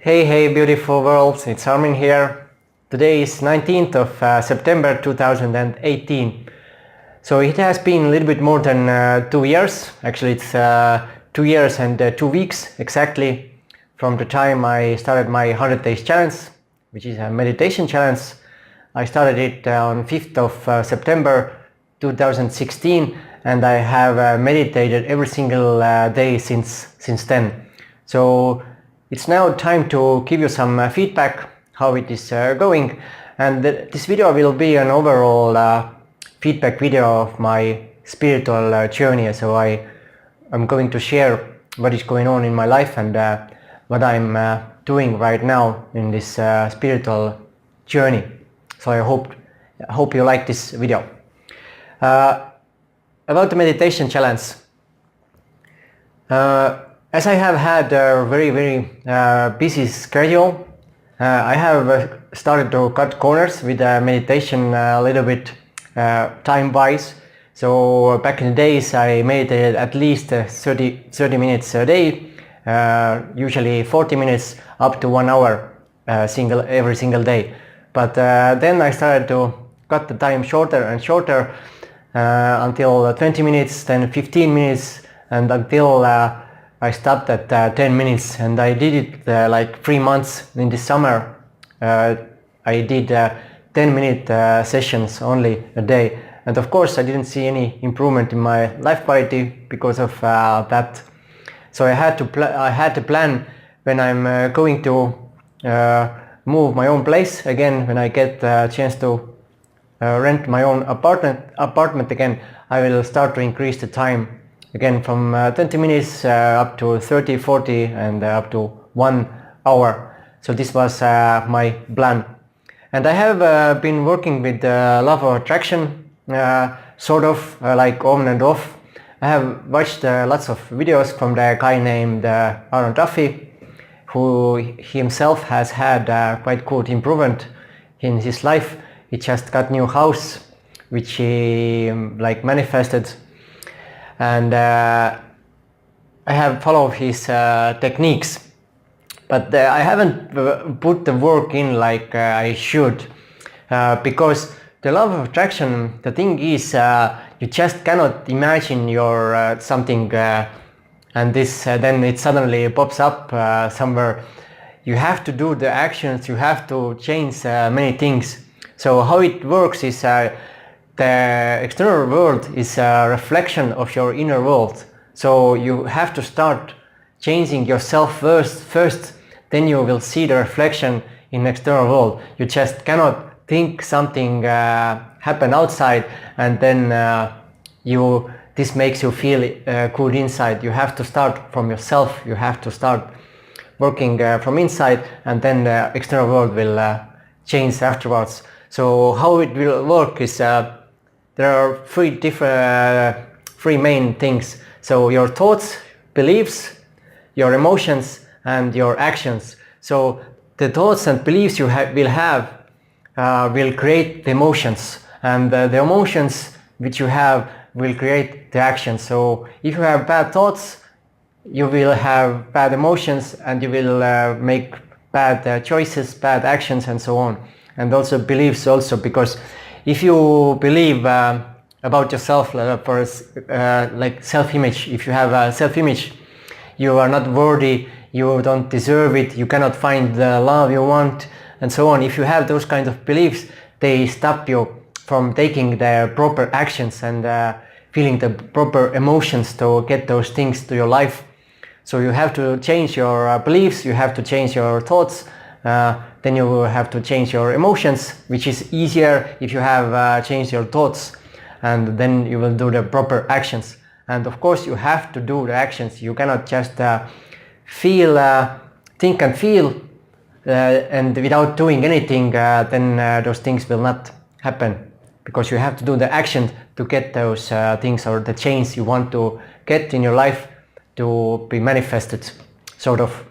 Hey, beautiful world, it's Armin here. Today is 19th of September 2018. So it has been a little bit more than 2 years. Actually, it's 2 years and 2 weeks exactly from the time I started my 100 days challenge, which is a meditation challenge. I started it on 5th of September 2016, and I have meditated every single day since then. So it's now time to give you some feedback how it is going, and this video will be an overall feedback video of my spiritual journey. So I'm going to share what is going on in my life and what I'm doing right now in this spiritual journey. So I hope you like this video. About the meditation challenge. As I have had a very busy schedule, I have started to cut corners with meditation a little bit time-wise. So back in the days I meditated at least 30 minutes a day, usually 40 minutes up to 1 hour every single day. But then I started to cut the time shorter and shorter until 20 minutes, then 15 minutes, and until I stopped at 10 minutes, and I did it like 3 months in the summer. I did 10-minute sessions only a day, and of course I didn't see any improvement in my life quality because of that. So I had to plan when I'm going to move my own place again. When I get a chance to rent my own apartment again, I will start to increase the time again from 20 minutes up to 30, 40 and up to 1 hour. So this was my plan. And I have been working with law of attraction, sort of like on and off. I have watched lots of videos from the guy named Aaron Duffy, who himself has had quite good improvement in his life. He just got new house, which he manifested. And I have followed his techniques, but I haven't put the work in like I should, because the law of attraction, the thing is, you just cannot imagine your something and this then it suddenly pops up somewhere. You have to do the actions, you have to change many things. So how it works is the external world is a reflection of your inner world. So you have to start changing yourself first, then you will see the reflection in the external world. You just cannot think something happen outside and then this makes you feel good inside. You have to start from yourself. You have to start working from inside, and then the external world will change afterwards. So how it will work is there are three main things. So your thoughts, beliefs, your emotions, and your actions. So the thoughts and beliefs you will create the emotions, and the emotions which you have will create the actions. So if you have bad thoughts, you will have bad emotions, and you will make bad choices, bad actions, and so on. And also beliefs also, because if you believe about yourself like self-image, if you have a self-image, you are not worthy, you don't deserve it, you cannot find the love you want, and so on. If you have those kind of beliefs, they stop you from taking the proper actions and feeling the proper emotions to get those things to your life. So you have to change your beliefs, you have to change your thoughts, then you will have to change your emotions, which is easier if you have changed your thoughts, and then you will do the proper actions. And of course you have to do the actions. You cannot just think and feel and without doing anything, then those things will not happen, because you have to do the action to get those things or the change you want to get in your life to be manifested, sort of.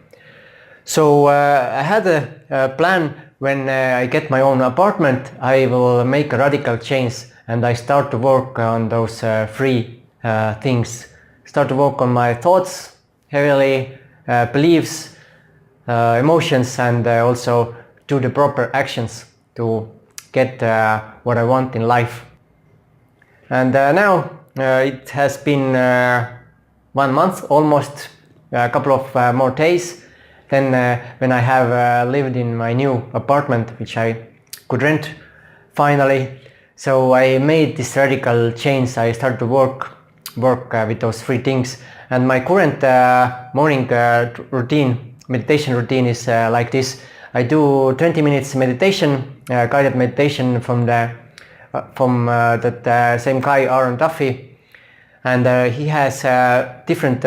So I had a plan. When I get my own apartment, I will make a radical change, and I start to work on those three things. Start to work on my thoughts heavily, beliefs, emotions and also do the proper actions to get what I want in life. And now it has been 1 month, almost a couple of more days. Then when I have lived in my new apartment, which I could rent finally. So I made this radical change. I started to work with those 3 things. And my current morning meditation routine is like this. I do 20 minutes meditation, guided meditation from that same guy, Aaron Duffy. And he has different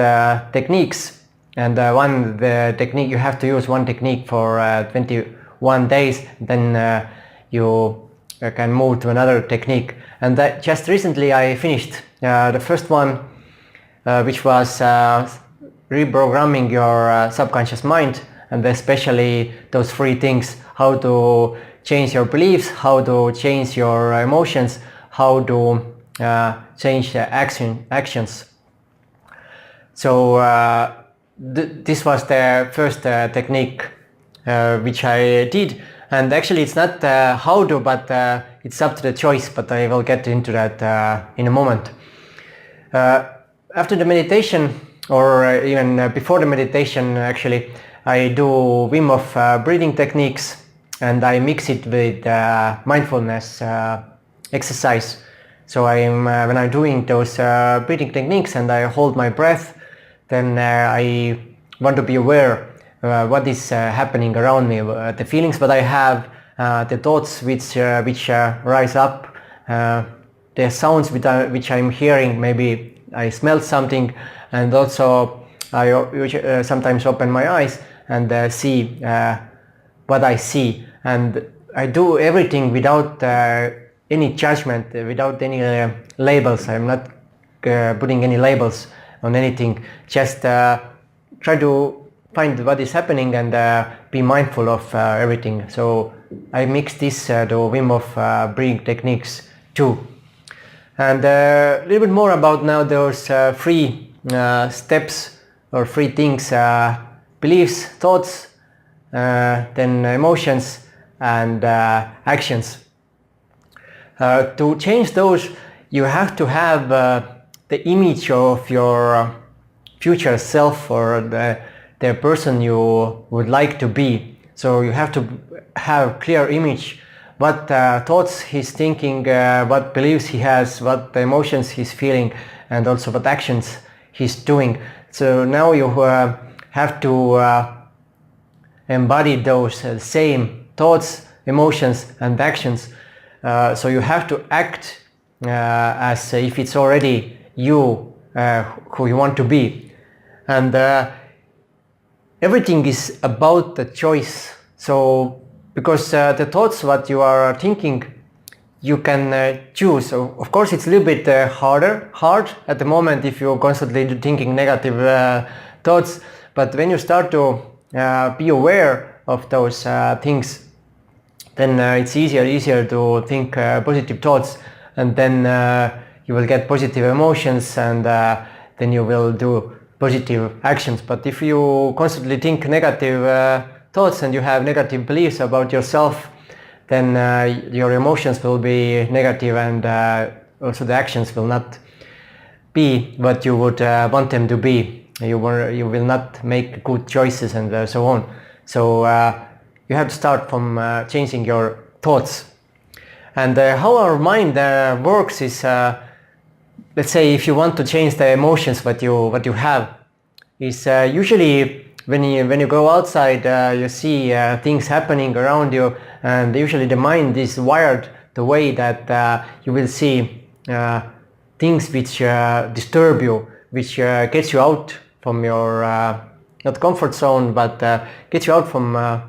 techniques. And the technique, you have to use one technique for 21 days, then you can move to another technique. And that just recently I finished the first one, which was reprogramming your subconscious mind, and especially those 3 things: how to change your beliefs, how to change your emotions, how to change the actions. So this was the first technique which I did, and actually it's not how to, but it's up to the choice, but I will get into that in a moment. After the meditation, or even before the meditation actually, I do Wim Hof breathing techniques, and I mix it with mindfulness exercise. So when I'm doing those breathing techniques and I hold my breath, then I want to be aware what is happening around me, the feelings that I have, the thoughts which rise up, the sounds which I'm hearing. Maybe I smell something, and also I sometimes open my eyes and see what I see. And I do everything without any judgment, without any labels. I'm not putting any labels on anything. Just try to find what is happening and be mindful of everything. So I mix this to Wim Hof breathing techniques too. And a little bit more about now those 3 steps or 3 things: beliefs, thoughts, then emotions, and actions. To change those, you have to have the image of your future self, or the person you would like to be. So you have to have clear image, what thoughts he's thinking, what beliefs he has, what emotions he's feeling, and also what actions he's doing. So now you have to embody those same thoughts, emotions, and actions. So you have to act as if it's already you who you want to be. And everything is about the choice. So because the thoughts what you are thinking, you can choose. So of course it's a little bit hard at the moment if you're constantly thinking negative thoughts, but when you start to be aware of those things, then it's easier to think positive thoughts, and then you will get positive emotions, and then you will do positive actions. But if you constantly think negative thoughts and you have negative beliefs about yourself, then your emotions will be negative, and also the actions will not be what you would want them to be. You will not make good choices, and so on. So you have to start from changing your thoughts. And how our mind works is, let's say if you want to change the emotions what you have, is usually when you go outside, you see things happening around you, and usually the mind is wired the way that you will see things which disturb you, which gets you out from your not comfort zone, but gets you out from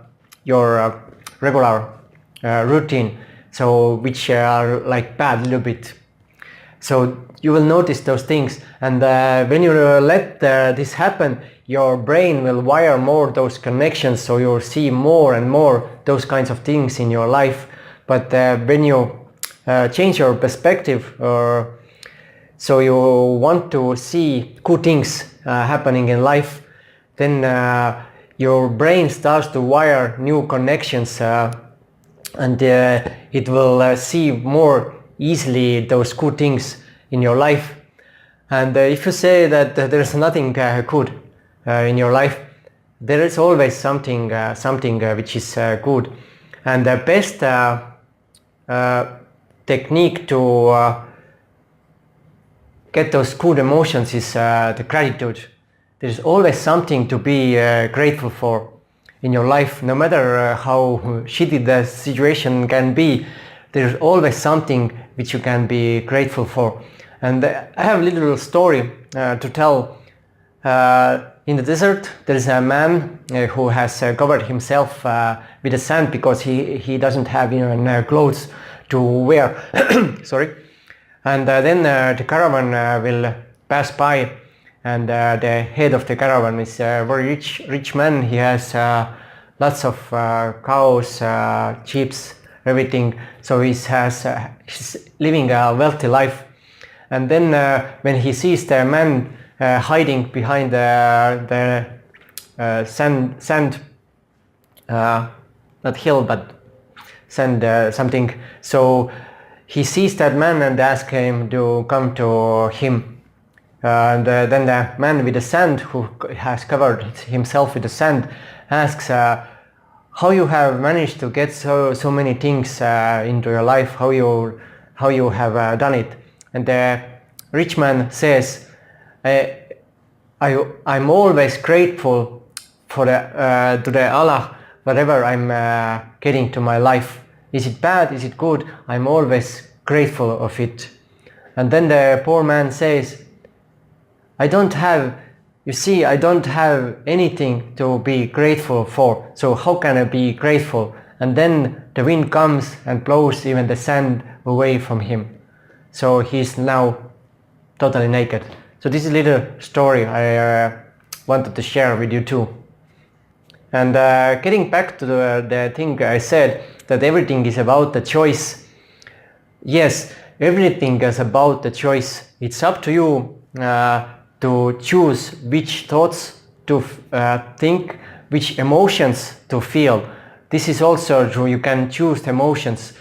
your regular routine, so which are like bad a little bit. So you will notice those things, and when you let this happen, your brain will wire more those connections, so you'll see more and more those kinds of things in your life. But when you change your perspective, or so you want to see good things happening in life, then your brain starts to wire new connections and it will see more easily those good things in your life. And if you say that there's nothing good in your life, there is always something which is good. And the best technique to get those good emotions is the gratitude. There's always something to be grateful for in your life, no matter how shitty the situation can be. There's always something which you can be grateful for. And I have a little story to tell. In the desert, there is a man who has covered himself with the sand because he doesn't have clothes to wear. Sorry. And then the caravan will pass by, and the head of the caravan is a very rich man. He has lots of cows, sheep, everything. So he's living a wealthy life. And then when he sees the man hiding behind the sand, not hill but sand something, so he sees that man and asks him to come to him. And then the man with the sand, who has covered himself with the sand, asks how you have managed to get so many things into your life, how you have done it. And the rich man says, I'm always grateful for to the Allah whatever I'm getting to my life. Is it bad? Is it good? I'm always grateful of it. And then the poor man says, I don't have anything to be grateful for. So how can I be grateful? And then the wind comes and blows even the sand away from him. So he's now totally naked. So this is a little story I wanted to share with you too. And getting back to the thing I said, that everything is about the choice. Yes, everything is about the choice. It's up to you to choose which thoughts to think, which emotions to feel. This is also true. You can choose the emotions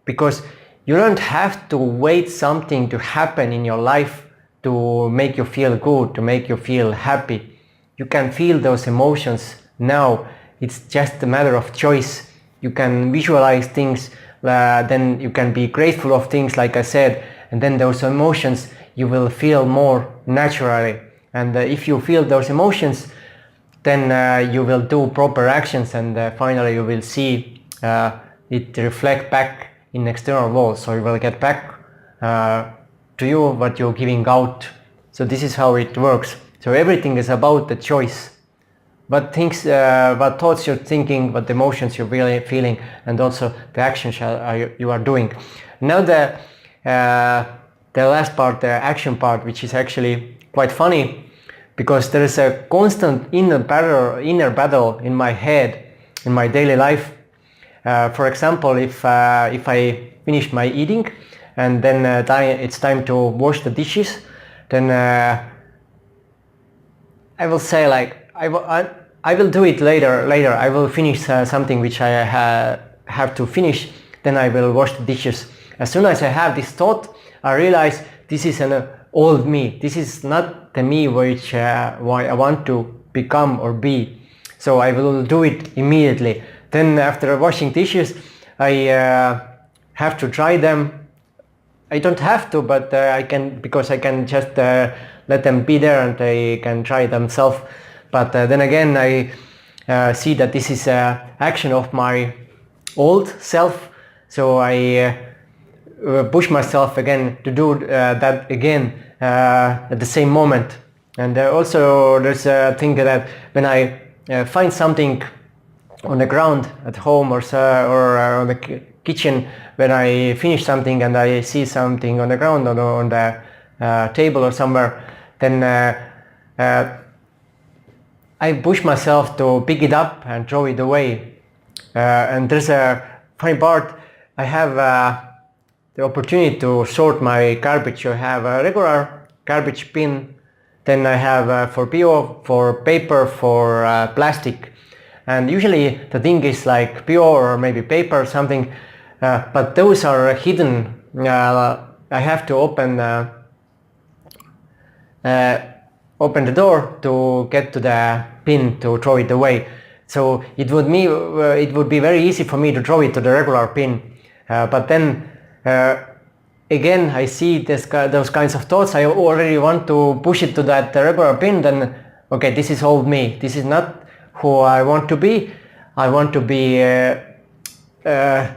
because you don't have to wait something to happen in your life to make you feel good, to make you feel happy. You can feel those emotions now. It's just a matter of choice. You can visualize things, then you can be grateful of things like I said, and then those emotions you will feel more naturally. And if you feel those emotions, then you will do proper actions, and finally you will see it reflect back in external world. So you will get back to you what you're giving out. So this is how it works. So everything is about the choice. What thoughts you're thinking, what emotions you're really feeling, and also the actions you are doing. Now the last part, the action part, which is actually quite funny, because there is a constant inner battle in my head, in my daily life. For example, if I finish my eating and then it's time to wash the dishes, then I will say like, I will do it later. I will finish something which I have to finish, then I will wash the dishes. As soon as I have this thought, I realize this is an old me. This is not the me which I want to become or be. So I will do it immediately. Then after washing dishes, I have to dry them. I don't have to, but I can, because I can just let them be there and they can dry themselves. But then again, I see that this is action of my old self. So I push myself again to do that again at the same moment. And also there's a thing that when I find something on the ground at home or on the kitchen, when I finish something and I see something on the ground or on the table or somewhere, then I push myself to pick it up and throw it away. And there's a funny part. I have the opportunity to sort my garbage. I have a regular garbage bin then I have for bio, for paper, for plastic. And usually the thing is like bio or maybe paper or something, but those are hidden. I have to open the door to get to the bin to throw it away. So it would be very easy for me to throw it to the regular bin. But then again I see those kinds of thoughts. I already want to push it to that regular bin. Then okay, this is old me. This is not who I want to be. I want to be the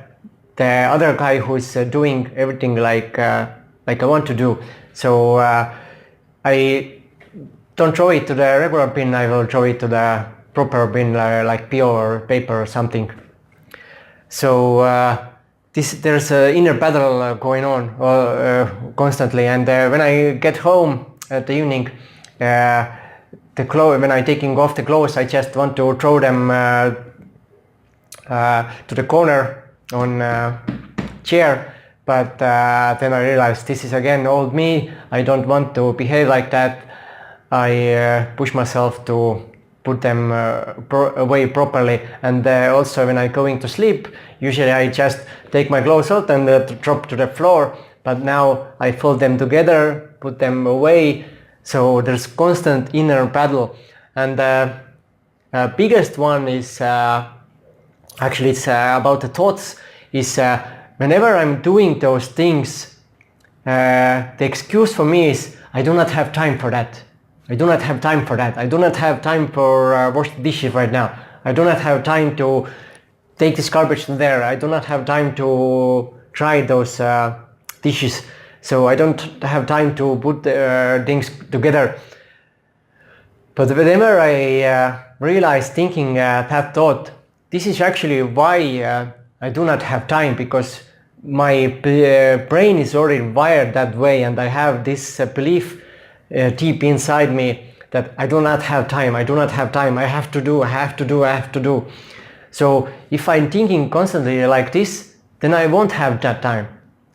other guy who is doing everything like I want to do. So I don't throw it to the regular bin. I will throw it to the proper bin, like bio or paper or something. So there's an inner battle going on constantly. And when I get home at the evening, when I'm taking off the clothes, I just want to throw them to the corner on chair. But then I realized this is again old me. I don't want to behave like that. I push myself to put them away properly. And also when I'm going to sleep, usually I just take my clothes out and drop to the floor. But now I fold them together, put them away. So there's constant inner battle. And the biggest one is actually it's about the thoughts. Is whenever I'm doing those things, the excuse for me is I do not have time for that. I do not have time for that. I do not have time for wash the dishes right now. I do not have time to take this garbage to there. I do not have time to dry those dishes. So I don't have time to put things together. But whenever I realize thinking that thought, this is actually why I do not have time, because my brain is already wired that way, and I have this belief deep inside me that I do not have time, I do not have time, I have to do. So if I'm thinking constantly like this, then I won't have that time.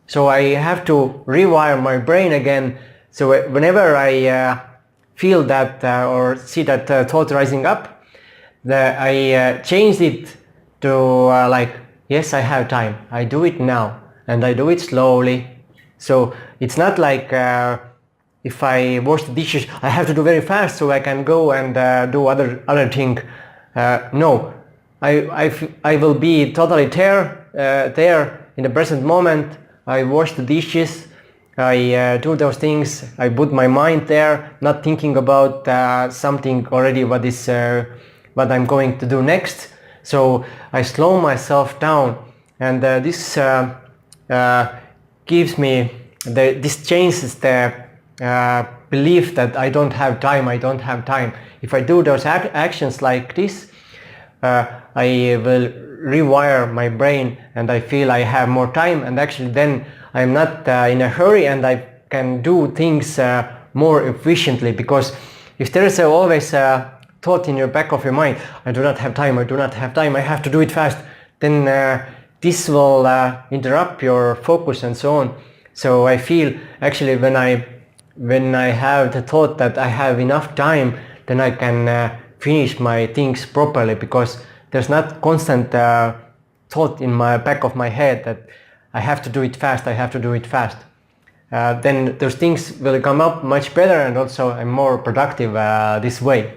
So I have to rewire my brain again. So whenever I feel that or see that thought rising up, I change it to like, yes, I have time, I do it now, and I do it slowly. So it's not like if I wash the dishes, I have to do very fast so I can go and do other thing. No, I will be totally there in the present moment. I wash the dishes, I do those things, I put my mind there, not thinking about something already what I'm going to do next. So I slow myself down, and this gives me this changes the belief that I don't have time. If I do those actions like this, I will rewire my brain, and I feel I have more time, and actually then I'm not in a hurry, and I can do things more efficiently. Because if there is always a thought in your back of your mind, I do not have time, I have to do it fast, then this will interrupt your focus and so on. So I feel actually when I have the thought that I have enough time, then I can finish my things properly, because there's not constant thought in my back of my head that I have to do it fast. Then those things will come up much better, and also I'm more productive this way.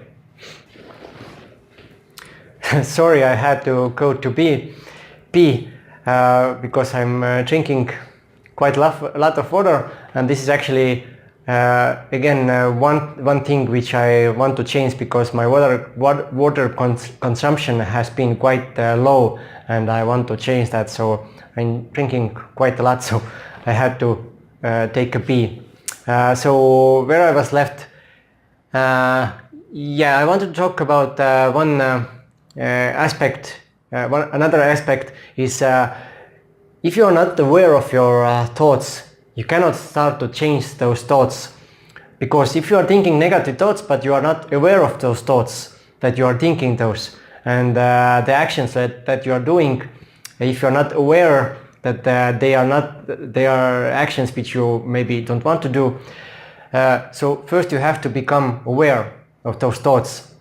Sorry, I had to go to pee because I'm drinking quite a lot of water, and this is actually again one thing which I want to change, because my water consumption has been quite low, and I want to change that. So I'm drinking quite a lot, so I had to take a pee. So where I was left, I want to talk about another aspect is if you are not aware of your thoughts, you cannot start to change those thoughts. Because if you are thinking negative thoughts, but you are not aware of those thoughts, that you are thinking those, and the actions that you are doing, if you are not aware that they are actions which you maybe don't want to do, So first you have to become aware of those thoughts,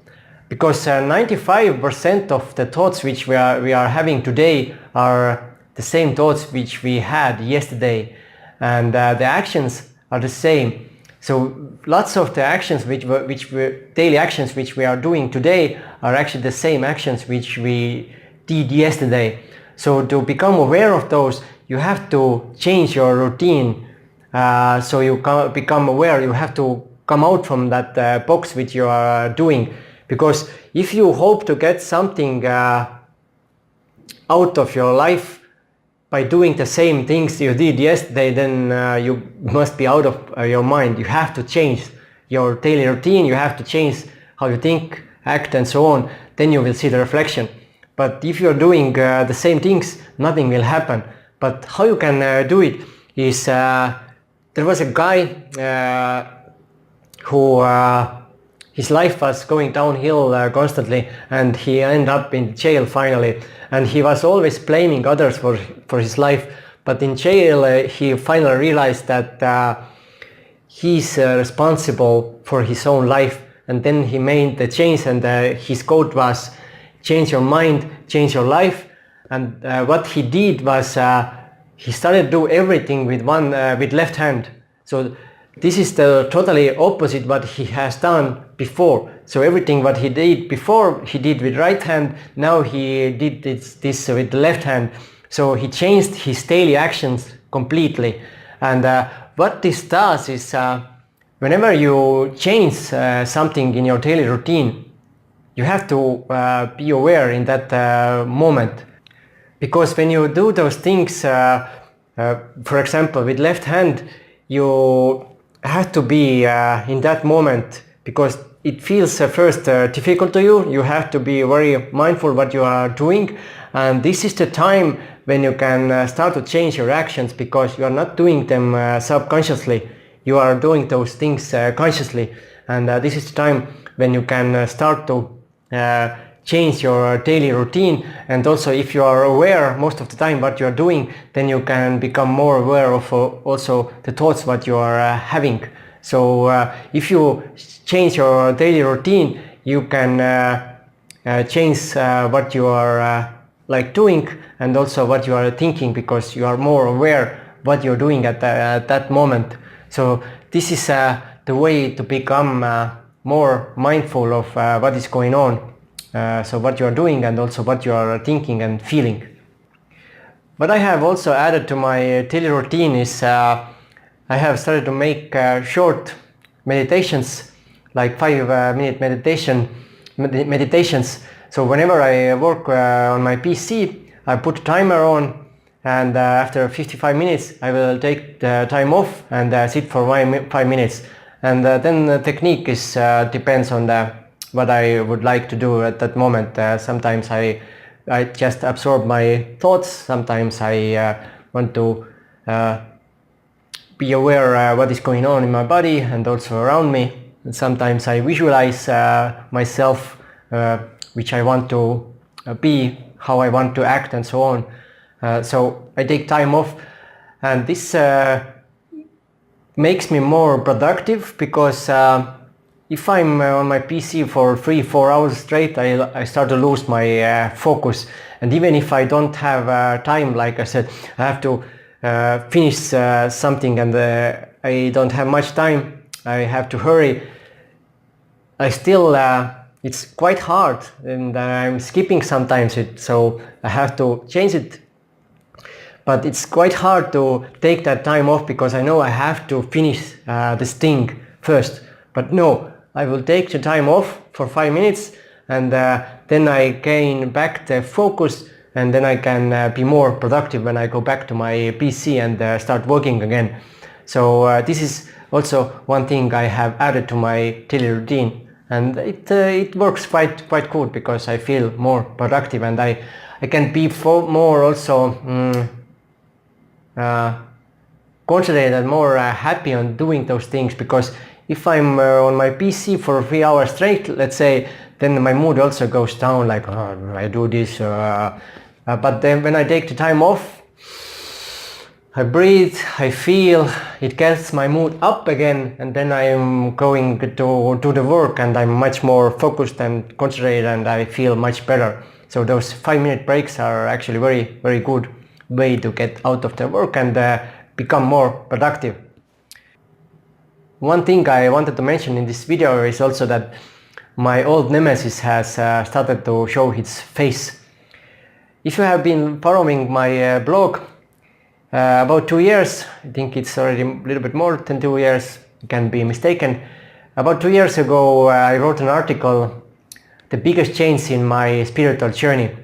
because 95% of the thoughts which we are having today are the same thoughts which we had yesterday, and the actions are the same. So lots of the actions daily actions which we are doing today are actually the same actions which we did yesterday. So to become aware of those, you have to change your routine. So you become aware, you have to come out from that box which you are doing. Because if you hope to get something out of your life by doing the same things you did yesterday, then you must be out of your mind. You have to change your daily routine, you have to change how you think, act and so on. Then you will see the reflection. But if you're doing the same things, nothing will happen. But how you can do it is, there was a guy who his life was going downhill constantly, and he ended up in jail finally. And he was always blaming others for his life. But in jail, he finally realized that he's responsible for his own life. And then he made the change, and his quote was, "Change your mind, change your life." And what he did was he started to do everything with left hand. So this is the totally opposite what he has done before. So everything what he did before, he did with right hand. Now he did this with the left hand. So he changed his daily actions completely. And what this does is, whenever you change something in your daily routine, you have to be aware in that moment. Because when you do those things, for example, with left hand, you have to be in that moment, because it feels first difficult to you. You have to be very mindful what you are doing, and this is the time when you can start to change your actions, because you are not doing them subconsciously. You are doing those things consciously, and this is the time when you can start to change your daily routine. And also, if you are aware most of the time what you are doing, then you can become more aware of also the thoughts what you are having. So if you change your daily routine, you can change what you are like doing, and also what you are thinking, because you are more aware what you're doing at that moment. So this is the way to become more mindful of what is going on. So what you are doing, and also what you are thinking and feeling. What I have also added to my daily routine is I have started to make short meditations, like 5-minute meditations. So whenever I work on my PC, I put a timer on, and after 55 minutes I will take the time off and sit for 5 minutes. And then the technique is depends on what I would like to do at that moment. Sometimes I just absorb my thoughts. Sometimes I want to be aware what is going on in my body and also around me. And sometimes I visualize myself, which I want to be, how I want to act and so on. So I take time off, and this makes me more productive, because if I'm on my PC for 3-4 hours straight, I start to lose my focus. And even if I don't have time, like I said, I have to finish something, and I don't have much time, I have to hurry, I still, it's quite hard, and I'm skipping sometimes so I have to change it. But it's quite hard to take that time off, because I know I have to finish this thing first. But no, I will take the time off for 5 minutes, and then I gain back the focus, and then I can be more productive when I go back to my PC and start working again. So this is also one thing I have added to my daily routine, and it works quite good, because I feel more productive, and I can be more also concentrated and more happy on doing those things. Because if I'm on my PC for 3 hours straight, let's say, then my mood also goes down, like, oh, I do this. But then when I take the time off, I breathe, I feel, it gets my mood up again, and then I'm going to do the work and I'm much more focused and concentrated and I feel much better. So those 5-minute breaks are actually very, very good way to get out of the work and become more productive. One thing I wanted to mention in this video is also that my old nemesis has started to show its face. If you have been following my blog about 2 years, I think it's already a little bit more than 2 years, can be mistaken. About 2 years ago I wrote an article, The Biggest Change in My Spiritual Journey.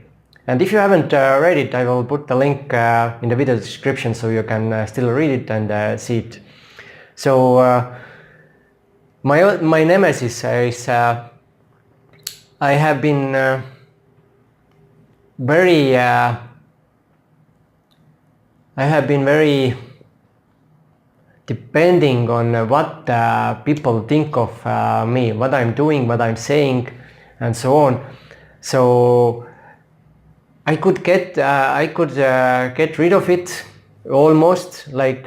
And if you haven't read it, I will put the link in the video description so you can still read it and see it. So my nemesis is I have been very depending on what people think of me, what I'm doing, what I'm saying, and so on. So I could get rid of it almost, like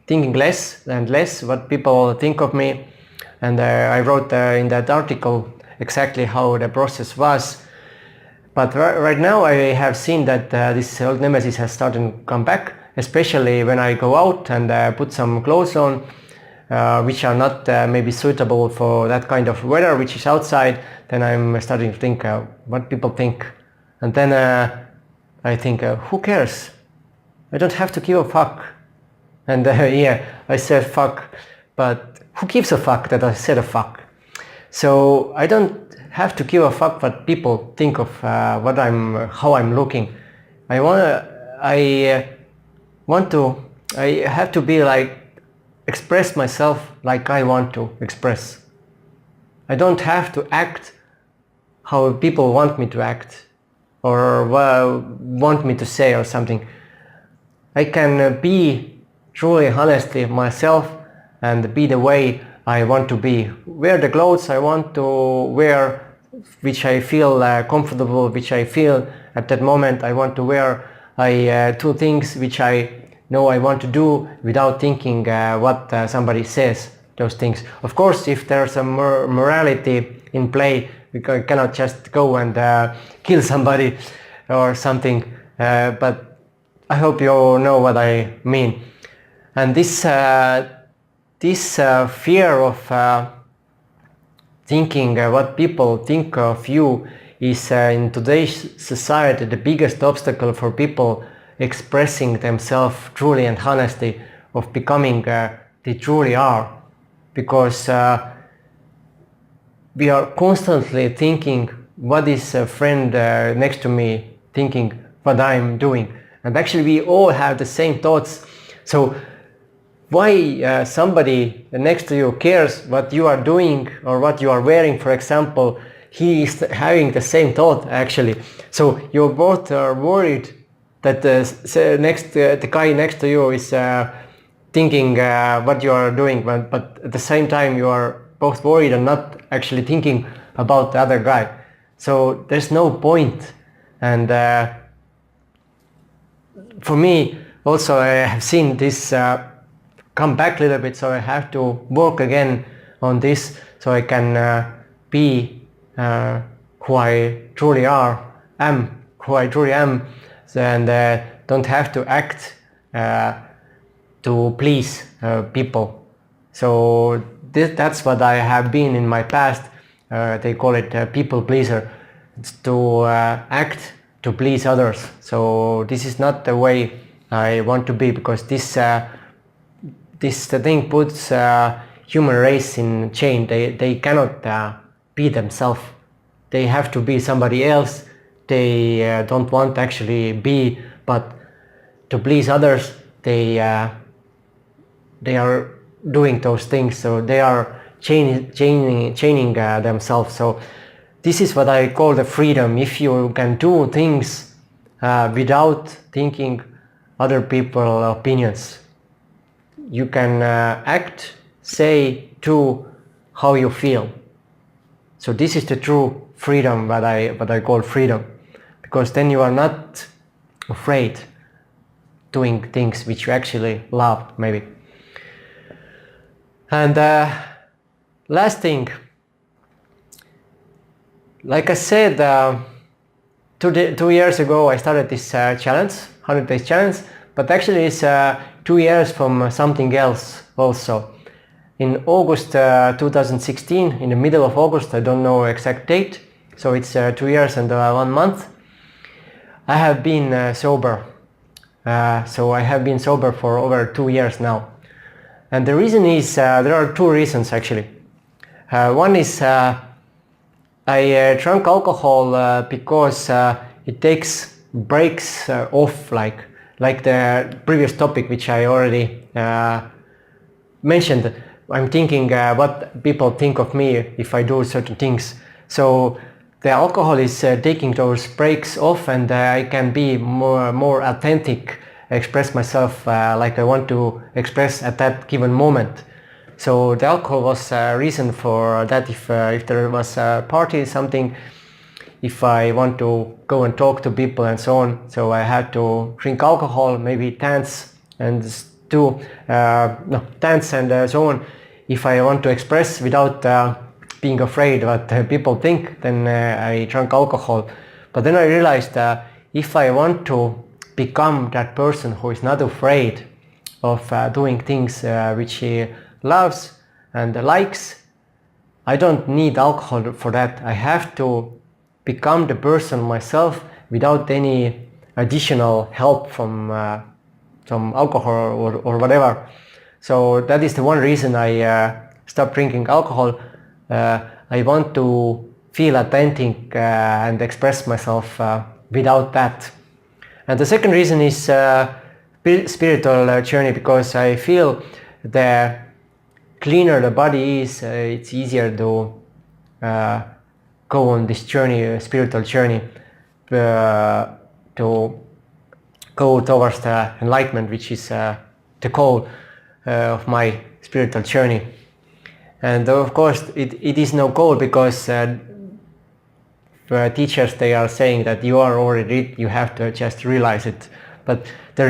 thinking less and less what people think of me. And I wrote in that article exactly how the process was. But right now I have seen that this old nemesis has started to come back, especially when I go out and put some clothes on which are not maybe suitable for that kind of weather which is outside. Then I'm starting to think what people think. And then I think, who cares? I don't have to give a fuck. And yeah, I said fuck, but who gives a fuck that I said a fuck? So I don't have to give a fuck what people think of how I'm looking. I have to be like, express myself like I want to express. I don't have to act how people want me to act or want me to say or something. I can be truly honestly myself and be the way I want to be. Wear the clothes I want to wear, which I feel comfortable, which I feel at that moment I want to wear. I do things which I know I want to do without thinking what somebody says, those things. Of course, if there's a morality in play, we cannot just go and kill somebody or something, but I hope you know what I mean. And this fear of thinking what people think of you is in today's society the biggest obstacle for people expressing themselves truly and honestly, of becoming they truly are, because we are constantly thinking what is a friend next to me thinking what I'm doing, and actually we all have the same thoughts. So why somebody next to you cares what you are doing or what you are wearing, for example? He is having the same thought actually. So you both are worried that the guy next to you is thinking what you are doing, but at the same time you are both worried and not actually thinking about the other guy. So there's no point. And for me also, I have seen this come back a little bit, so I have to work again on this so I can be who I truly am, and don't have to act to please people. So that's what I have been in my past. They call it people pleaser. It's to act to please others. So this is not the way I want to be, because this thing puts human race in chain. They cannot be themselves. They have to be somebody else. They don't want to actually be, but to please others, they are doing those things. So they are chaining themselves. So this is what I call the freedom. If you can do things without thinking other people's opinions, you can act, say, do how you feel. So this is the true freedom, what I call freedom, because then you are not afraid doing things which you actually love, maybe. And last thing, like I said, 2 years ago I started this challenge, 100 days challenge, but actually it's 2 years from something else also. In August 2016, in the middle of August, I don't know exact date, so it's 2 years and 1 month, I have been sober. So I have been sober for over 2 years now. And the reason is, there are two reasons actually. One is I drank alcohol because it takes breaks off, like the previous topic which I already mentioned. I'm thinking what people think of me if I do certain things. So the alcohol is taking those breaks off, and I can be more authentic, express myself like I want to express at that given moment. So the alcohol was a reason for that. If there was a party, something, if I want to go and talk to people and so on, so I had to drink alcohol, maybe dance and dance and so on. If I want to express without being afraid what people think, then I drank alcohol. But then I realized if I want to become that person who is not afraid of doing things which he loves and likes, I don't need alcohol for that. I have to become the person myself without any additional help from alcohol or whatever. So that is the one reason I stopped drinking alcohol. I want to feel authentic and express myself without that. And the second reason is spiritual journey, because I feel the cleaner the body is, it's easier to go on this journey, spiritual journey, to go towards the enlightenment, which is the goal of my spiritual journey. And of course it is no goal, because teachers, they are saying that you are already, you have to just realize it. But the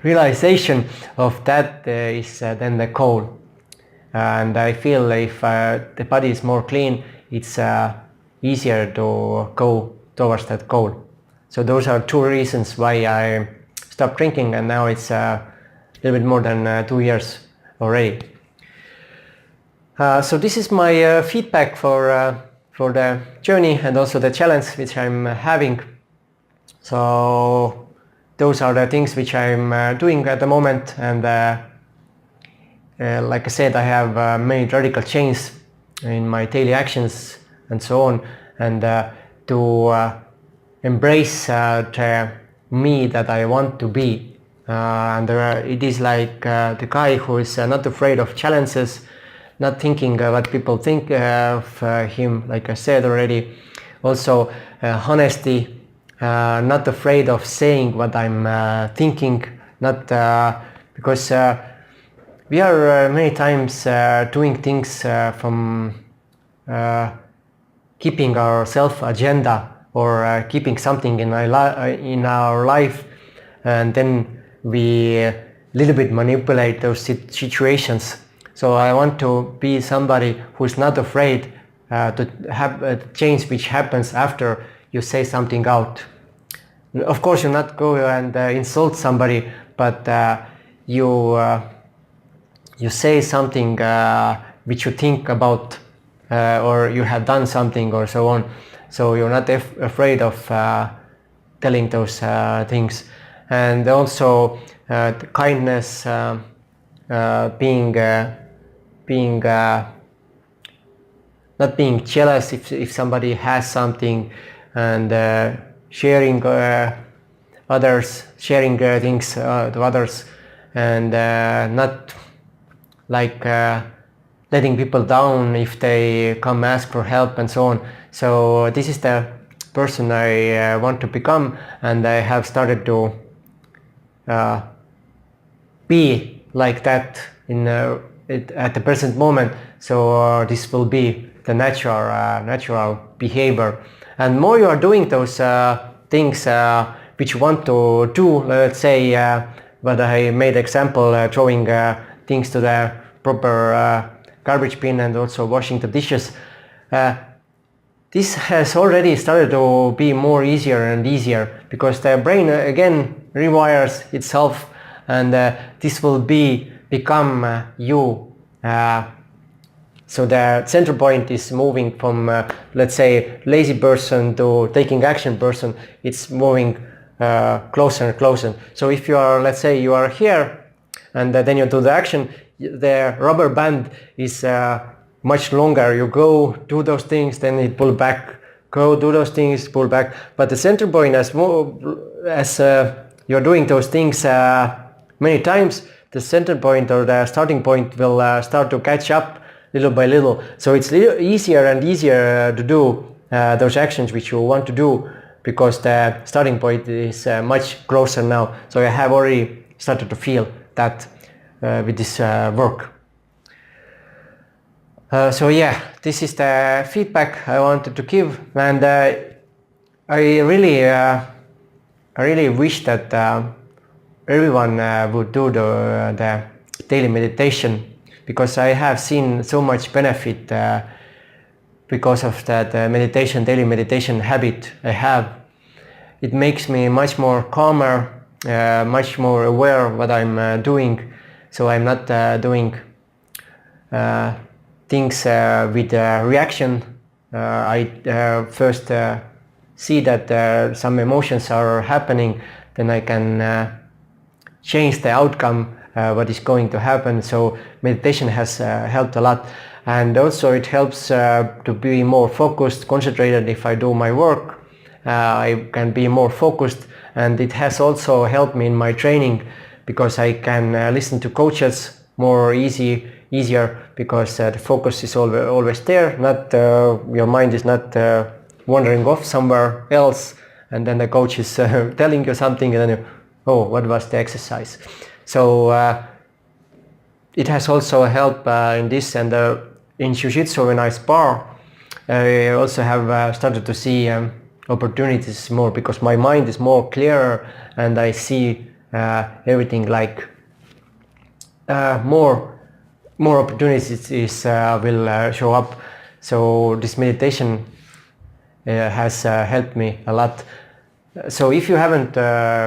realization of that is then the goal. And I feel if the body is more clean, it's easier to go towards that goal. So those are two reasons why I stopped drinking, and now it's a little bit more than 2 years already. So this is my feedback for the journey and also the challenge which I'm having. So those are the things which I'm doing at the moment, and like I said, I have made radical changes in my daily actions and so on, and to embrace the me that I want to be. And it is like the guy who is not afraid of challenges, not thinking what people think of him, like I said already. Also honesty, not afraid of saying what I'm thinking, not because we are many times doing things from keeping our self-agenda, or keeping something in our life, and then we little bit manipulate those situations. So I want to be somebody who is not afraid to have a change which happens after you say something out. Of course, you not go and insult somebody, but you say something which you think about, or you have done something or so on. So you're not afraid of telling those things. And also kindness, being not being jealous if somebody has something, and sharing things to others, and not like letting people down if they come ask for help and so on. So this is the person I want to become, and I have started to be like that at the present moment. So this will be the natural behavior. And more you are doing those things which you want to do. Let's say, but I made example throwing things to the proper garbage bin and also washing the dishes. This has already started to be more easier and easier because the brain again rewires itself, and this will become you. So the center point is moving from let's say lazy person to taking action person. It's moving closer and closer. So if you are, let's say you are here and then you do the action, the rubber band is much longer. You go do those things, then it pull back, go do those things, pull back. But the center point, as you're doing those things many times, the center point or the starting point will start to catch up little by little. So it's easier and easier to do those actions which you want to do because the starting point is much closer now. So I have already started to feel that with this work. So yeah, this is the feedback I wanted to give, and I really wish that everyone would do the daily meditation, because I have seen so much benefit because of that daily meditation habit I have. It makes me much more calmer, much more aware of what I'm doing. So I'm not doing things with reaction. I first see that some emotions are happening, then I can change the outcome, what is going to happen. So meditation has helped a lot, and also it helps to be more focused, concentrated. If I do my work, I can be more focused, and it has also helped me in my training because I can listen to coaches more easier because the focus is always there. Not your mind is not wandering off somewhere else, and then the coach is telling you something, and then you, oh, what was the exercise? So it has also helped in this, and in Jiu-Jitsu when I spar, I also have started to see opportunities more because my mind is more clearer, and I see everything like more opportunities will show up. So this meditation has helped me a lot. So if you haven't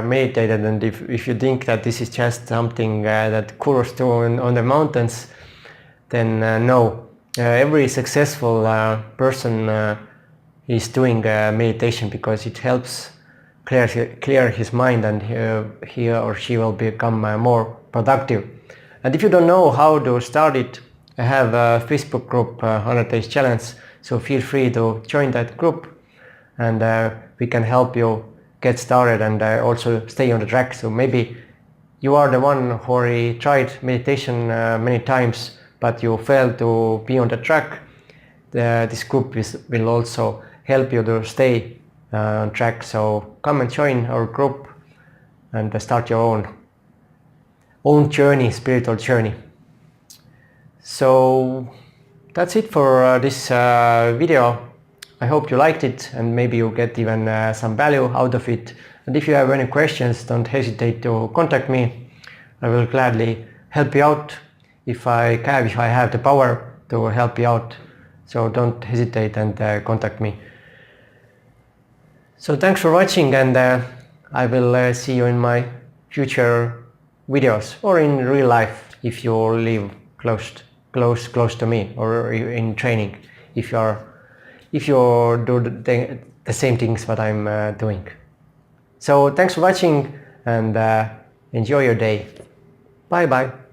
meditated, and if you think that this is just something that gurus do on the mountains, then no. Every successful person is doing meditation because it helps clear his mind, and he or she will become more productive. And if you don't know how to start it, I have a Facebook group, 100 Days Challenge, so feel free to join that group, and we can help you get started and also stay on the track. So maybe you are the one who already tried meditation many times, but you failed to be on the track. This group will also help you to stay on track. So come and join our group and start your own journey, spiritual journey. So that's it for this video. I hope you liked it, and maybe you get even some value out of it. And if you have any questions, don't hesitate to contact me. I will gladly help you out if I have the power to help you out. So don't hesitate and contact me. So thanks for watching, and I will see you in my future videos, or in real life if you live close to me, or in training if you do the same things what I'm doing. So thanks for watching, and enjoy your day. Bye bye.